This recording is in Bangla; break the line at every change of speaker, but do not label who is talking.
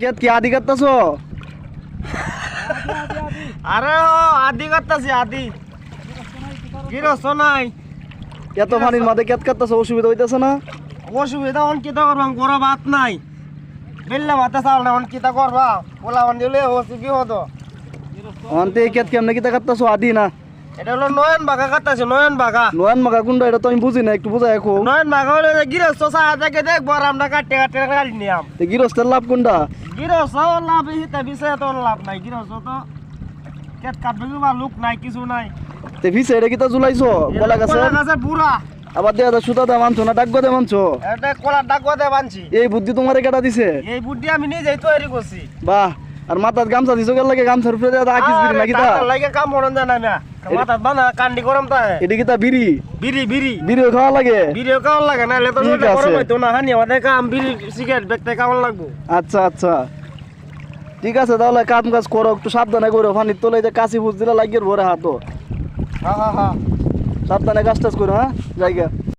কেত কি আদি করতেছো?
আরে আদি করতেছি আদি গিরস্ত নাই।
এত পানির মাঝে কেত করতেছো, অসুবিধা হইতেছে না?
অসুবিধা অনকিতা করবাম, গরো ভাত নাই, বেললে ভাতে চাল না, অনকিতা করবা পোলা বান দিলে হচ্ছে কি হতো।
অন্তে কেত কেমনে কিতা করতেছো? আদি না,
এটা হলো নয়ন বাঘা কাটতেছে, নয়ন বাঘা।
নয়ন মাগা কোনটা এটা তো আমি বুঝি না, একটু বুঝাই রাখো।
নয়ন বাঘা হলে গিরস্ত চাহা থেকে দেখবো আর আমরা কাটতে কাটতে গাড়ি নিয়াম।
গৃহস্থের লাভ কোনটা?
গিরস্ত লাভ হিতে বিষয়ে তো লাভ নাই, গিরস্ত তো কেত কাটবে বা লোক নাই, কিছু নাই।
তে ভিসে এটা কিতা জুলাইছো কলা গাছে?
পুরা
আবার দেয়া সুতা দে মানছো না ডাক দে মানছো?
এটা কলার ডাক দে বানছি।
এই বুদ্ধি তোমারে কেটা দিছে?
এই বুদ্ধি আমি নিজেই তৈরি করছি।
বাহ, আর মাথাত গামছা দিছো কেন লাগে? গামছার উপরে দেয়া আকিস বিড়ি নাকি তা?
লাগে কাম মরন জানা না, মাথাত বানা কান্ডি গরম তা।
এটা কিতা বিড়ি?
বিড়ি বিড়ি
বিড়িও খাওয়া লাগে?
বিড়িও খাওয়ার লাগে না, লে তো
ঠিক আছে।
গরম হইতো না। হানি আমাদের কাম বিড়ি সিগারেট বেচতে খাওয়ার লাগবো।
আচ্ছা আচ্ছা, ঠিক আছে তাহলে কাম কাজ করো, একটু সাবধানে করো। পানির তলে যে কাশি ফুস দিলে লাগিয়ে ভরে হাতো।
হ্যাঁ হ্যাঁ হ্যাঁ,
সাবধানে কাজ টাজ করো। হ্যাঁ, জায়গা